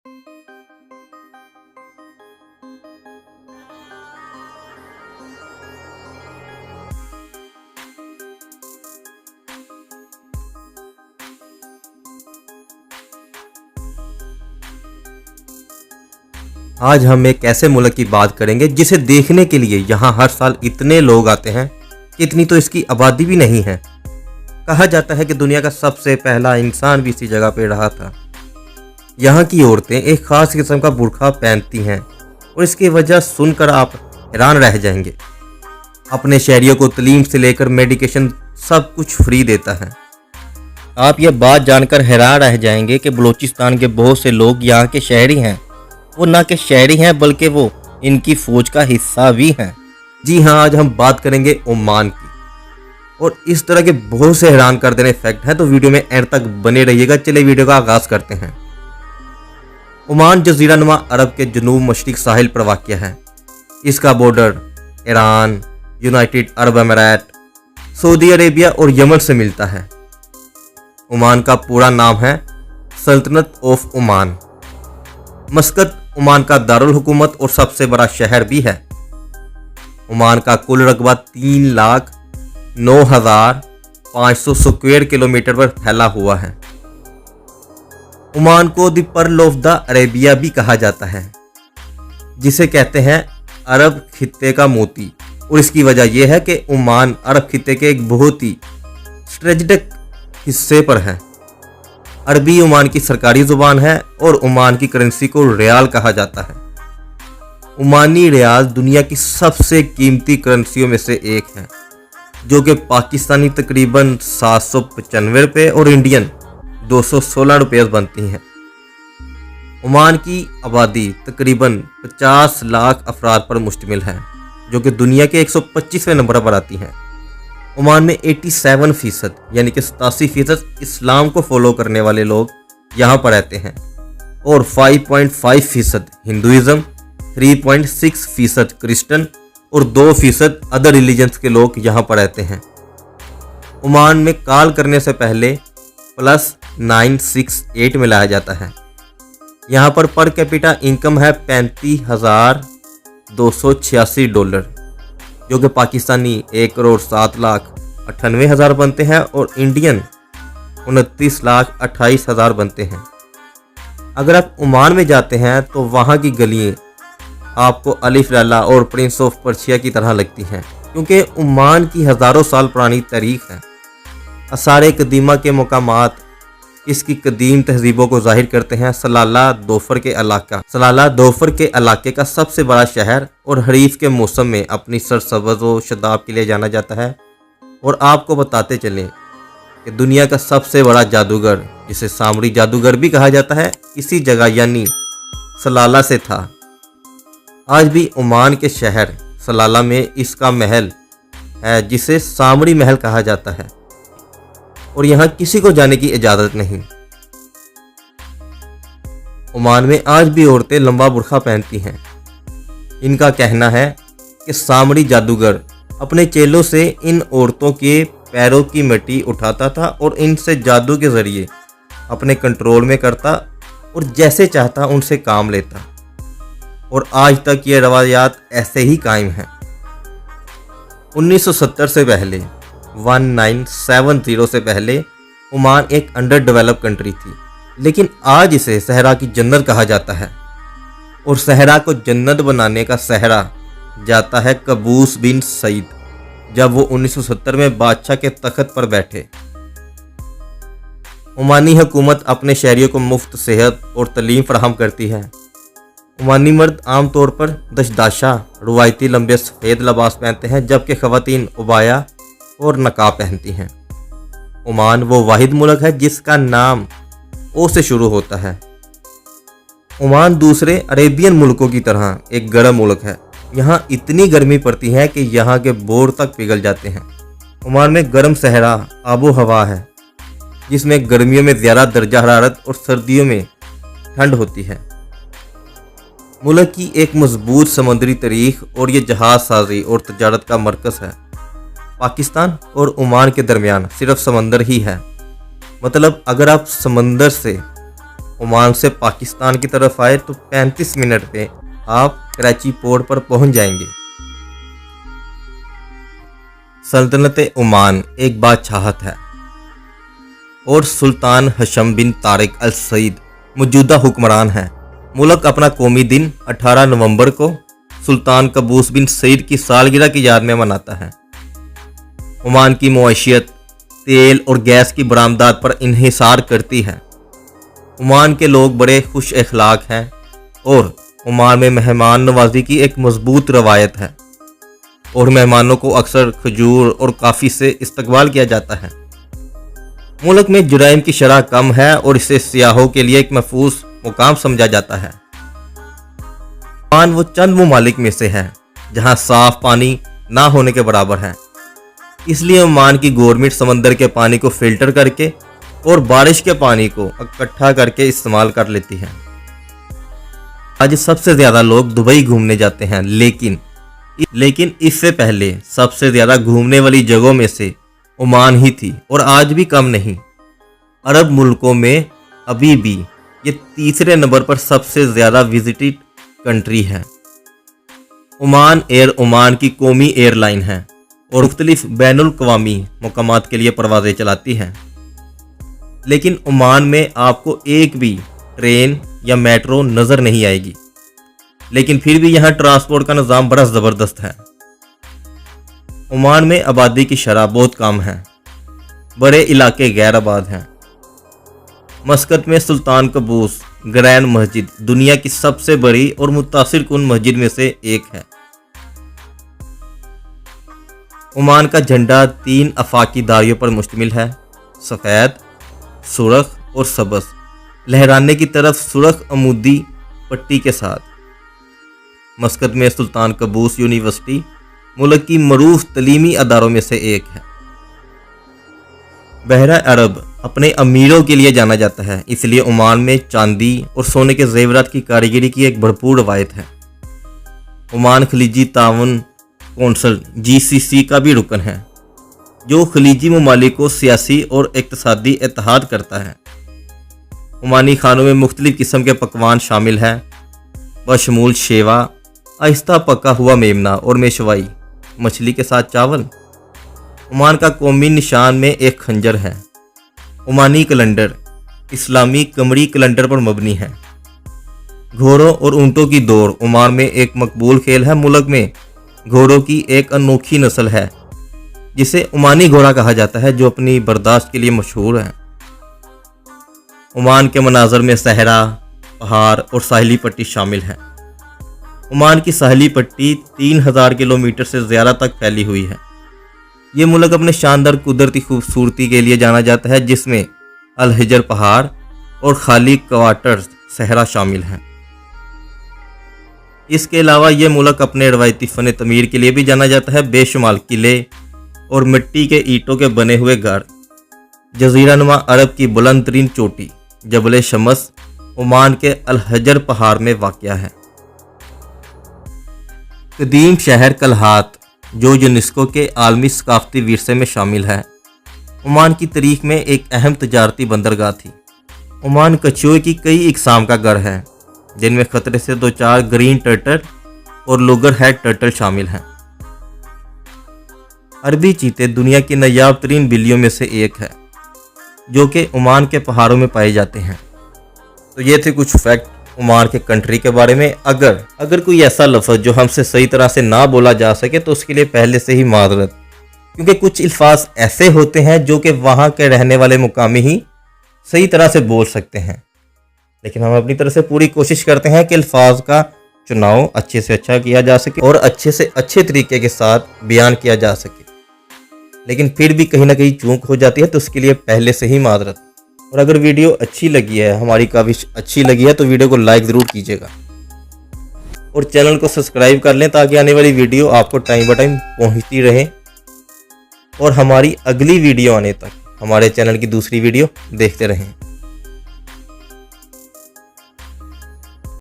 आज हम एक ऐसे मुल्क की बात करेंगे जिसे देखने के लिए यहाँ हर साल इतने लोग आते हैं कि इतनी तो इसकी आबादी भी नहीं है। कहा जाता है कि दुनिया का सबसे पहला इंसान भी इसी जगह पे रहा था। यहाँ की औरतें एक खास किस्म का बुर्का पहनती हैं और इसकी वजह सुनकर आप हैरान रह जाएंगे। अपने शहरियों को तालीम से लेकर मेडिकेशन सब कुछ फ्री देता है। आप ये बात जानकर हैरान रह जाएंगे कि बलूचिस्तान के बहुत से लोग यहाँ के शहरी हैं। वो ना के शहरी हैं बल्कि वो इनकी फौज का हिस्सा भी हैं। जी हाँ, आज हम बात करेंगे ओमान की और इस तरह के बहुत से हैरान कर देने फैक्ट हैं, तो वीडियो में एंड तक बने रहिएगा। चलिए वीडियो का आगाज करते हैं। ओमान जजीरा नुमा अरब के जनूब मशरिक साहिल पर वाक़या है। इसका बॉर्डर ईरान, यूनाइटेड अरब अमीरात, सऊदी अरेबिया और यमन से मिलता है। ओमान का पूरा नाम है सल्तनत ऑफ ओमान। मस्कत ओमान का दारुल हुकूमत और सबसे बड़ा शहर भी है। ओमान का कुल रकबा 3,09,500 स्क्वायर किलोमीटर पर फैला हुआ है। ओमान को the pearl of the Arabia भी कहा जाता है, जिसे कहते हैं अरब खित्ते का मोती। और इसकी वजह यह है कि ओमान अरब खित्ते के एक बहुत ही स्ट्रेटेजिक हिस्से पर है। अरबी ओमान की सरकारी ज़ुबान है और ओमान की करेंसी को रियाल कहा जाता है। ओमानी रियाल दुनिया की सबसे कीमती करेंसियों में से एक है, जो कि पाकिस्तानी तकरीबन 795 रुपये और इंडियन 216 रुपये बनती हैं। ओमान की आबादी तकरीबन 50 लाख अफराद पर मुश्तमिल है, जो कि दुनिया के 125वें नंबर पर आती हैं। ओमान में 87% यानी कि 87% इस्लाम को फॉलो करने वाले लोग यहाँ पर रहते हैं और 5.5% हिंदुइज़्म, 3.6% क्रिश्चियन और 2% अदर रिलीजन्स के लोग यहाँ पर रहते हैं। ओमान में कॉल करने से पहले +968 मिलाया जाता है। यहाँ पर कैपिटा इनकम है $35,286, जो कि पाकिस्तानी 1,07,98,000 बनते हैं और इंडियन 29,28,000 बनते हैं। अगर आप ओमान में जाते हैं तो वहाँ की गलियाँ आपको अलिफ लैला और प्रिंस ऑफ पर्शिया की तरह लगती हैं, क्योंकि ओमान की हज़ारों साल पुरानी तारीख है। आसार कदीमा के मकामात इसकी कदीम तहजीबों को जाहिर करते हैं। सलाला दोफर के इलाके का सबसे बड़ा शहर और हरीफ के मौसम में अपनी सरसब्ज़ व शदाब के लिए जाना जाता है। और आपको बताते चलें कि दुनिया का सबसे बड़ा जादूगर, जिसे सामरी जादूगर भी कहा जाता है, इसी जगह यानी सलाला से था। आज भी ओमान के शहर सलाला में इसका महल है, जिसे सामरी महल कहा जाता है और यहाँ किसी को जाने की इजाज़त नहीं। ओमान में आज भी औरतें लंबा बुर्का पहनती हैं। इनका कहना है कि सामरी जादूगर अपने चेलों से इन औरतों के पैरों की मिट्टी उठाता था और इनसे जादू के ज़रिए अपने कंट्रोल में करता और जैसे चाहता उनसे काम लेता। और आज तक ये रवायात ऐसे ही कायम हैं। 1970 से पहले 1970 से पहले ओमान एक अंडर डेवलप कंट्री थी, लेकिन आज इसे सहरा की जन्नत कहा जाता है। और सहरा को जन्नत बनाने का सहरा जाता है कबूस बिन सईद, जब वो 1970 में बादशाह के तख्त पर बैठे। ओमानी हुकूमत अपने शहरियों को मुफ्त सेहत और तालीम फराहम करती है। ओमानी मर्द आमतौर पर दशदाशा रुवायती लंबे सफ़ेद लिबास पहनते हैं, जबकि ख़वातीन उबाया और नकाब पहनती हैं। ओमान वो वाहिद मुल्क है जिसका नाम ओ से शुरू होता है। ओमान दूसरे अरेबियन मुल्कों की तरह एक गर्म मुल्क है। यहाँ इतनी गर्मी पड़ती है कि यहाँ के बोर तक पिघल जाते हैं। ओमान में गर्म सहरा आबो हवा है, जिसमें गर्मियों में ज़्यादा दर्जा हरारत और सर्दियों में ठंड होती है। मुल्क की एक मजबूत समुद्री तारीख और ये जहाज साजी और तजारत का मरकज़ है। पाकिस्तान और ओमान के दरमियान सिर्फ समंदर ही है। मतलब अगर आप समंदर से ओमान से पाकिस्तान की तरफ आए तो 35 मिनट पे आप कराची पोर्ट पर पहुंच जाएंगे। सल्तनत ओमान एक बादशाहत है और सुल्तान हशम बिन तारिक अल सईद मौजूदा हुक्मरान हैं। मुल्क अपना कौमी दिन 18 नवंबर को सुल्तान कबूस बिन सईद की सालगिरह की याद में मनाता है। ओमान की मईशत तेल और गैस की बरामदात पर इन्हिसार करती है। ओमान के लोग बड़े खुश अखलाक हैं और ओमान में मेहमान नवाजी की एक मजबूत रवायत है और मेहमानों को अक्सर खजूर और काफ़ी से इस्तकबाल किया जाता है। मुल्क में जुराइम की शरह कम है और इसे सियाहों के लिए एक महफूज मुकाम समझा जाता है। ओमान वो चंद ममालिक में से है जहां साफ पानी ना होने के बराबर है, इसलिए ओमान की गवर्नमेंट समंदर के पानी को फिल्टर करके और बारिश के पानी को इकट्ठा करके इस्तेमाल कर लेती है। आज सबसे ज़्यादा लोग दुबई घूमने जाते हैं, लेकिन इससे पहले सबसे ज़्यादा घूमने वाली जगहों में से ओमान ही थी और आज भी कम नहीं। अरब मुल्कों में अभी भी ये तीसरे नंबर पर सबसे ज़्यादा विजिटेड कंट्री है। ओमान एयर ओमान की कौमी एयरलाइन है और मुख्तलिफ बैनुल अक़वामी मुकामात के लिए परवाज़ें चलाती है। लेकिन ओमान में आपको एक भी ट्रेन या मेट्रो नज़र नहीं आएगी, लेकिन फिर भी यहाँ ट्रांसपोर्ट का निज़ाम बड़ा ज़बरदस्त है। ओमान में आबादी की शरह बहुत कम है, बड़े इलाके गैर आबाद हैं। मस्कत में सुल्तान कबूस ग्रैंड मस्जिद दुनिया की सबसे बड़ी और मुतासिर कुन मस्जिद में से एक है। ओमान का झंडा 3 आफाकी दारियों पर मुश्तमिल है, सफ़ेद, सुर्ख और सबज, लहराने की तरफ सुर्ख अमूदी पट्टी के साथ। मस्कत में सुल्तान कबूस यूनिवर्सिटी मुल्क की मरूफ तलीमी अदारों में से एक है। बहरा अरब अपने अमीरों के लिए जाना जाता है, इसलिए ओमान में चांदी और सोने के जेवरात की कारीगरी की एक भरपूर रवायत है। ओमान खलीजी ताउन कौंसल GCC का भी रुकन है, जो खलीजी ममालिक को सियासी और इक़्तिसादी इत्तेहाद करता है। ओमानी खानों में मुख्तलिफ किस्म के पकवान शामिल हैं, बशमूल शेवा, आहिस्ता पका हुआ मेमना और मेशवाई, मछली के साथ चावल। ओमान का कौमी निशान में एक खंजर है। ओमानी कैलेंडर इस्लामी कमरी कैलेंडर पर मबनी है। घोड़ों और ऊंटों की दौड़ ओमान में एक मकबूल खेल है। मुल्क में घोड़ों की एक अनोखी नस्ल है जिसे ओमानी घोड़ा कहा जाता है, जो अपनी बर्दाश्त के लिए मशहूर है। ओमान के मनाजर में सहरा, पहाड़ और साहिली पट्टी शामिल है। ओमान की साहिली पट्टी 3000 किलोमीटर से ज़्यादा तक फैली हुई है। ये मुल्क अपने शानदार कुदरती खूबसूरती के लिए जाना जाता है, जिसमें अल हिजर पहाड़ और खाली क्वार्टर्स सहरा शामिल हैं। इसके अलावा ये मुल्क अपने रवायती फ़न तमीर के लिए भी जाना जाता है। बेशुमार किले और मिट्टी के ईंटों के बने हुए घर। जज़ीरानुमा अरब की बुलंद तरीन चोटी जबल शमस ओमान के अल हजर पहाड़ में वाक़या है। कदीम शहर कलहात, जो यूनेस्को के आलमी सकाफती विरसे में शामिल है, ओमान की तारीख में एक अहम तजारती बंदरगाह थी। ओमान कछुए की कई इकसाम का घर है, जिनमें खतरे से 2-4 ग्रीन टर्टल और लोगर हेड टर्टल शामिल हैं। अरबी चीते दुनिया की नायाब तरीन बिल्लियों में से एक है, जो कि ओमान के पहाड़ों में पाए जाते हैं। तो ये थे कुछ फैक्ट ओमान के कंट्री के बारे में। अगर कोई ऐसा लफ्ज़ जो हमसे सही तरह से ना बोला जा सके तो उसके लिए पहले से ही माजरत, क्योंकि कुछ अल्फाज ऐसे होते हैं जो कि वहाँ के रहने वाले मुकामी ही सही तरह से बोल सकते हैं, लेकिन हम अपनी तरफ से पूरी कोशिश करते हैं कि अल्फाज का चुनाव अच्छे से अच्छा किया जा सके और अच्छे से अच्छे तरीके के साथ बयान किया जा सके। लेकिन फिर भी कहीं ना कहीं चूक हो जाती है, तो उसके लिए पहले से ही माजरत। और अगर वीडियो अच्छी लगी है, हमारी काविश अच्छी लगी है, तो वीडियो को लाइक ज़रूर कीजिएगा और चैनल को सब्सक्राइब कर लें, ताकि आने वाली वीडियो आपको टाइम बाय टाइम पहुंचती रहे और हमारी अगली वीडियो आने तक हमारे चैनल की दूसरी वीडियो देखते रहें।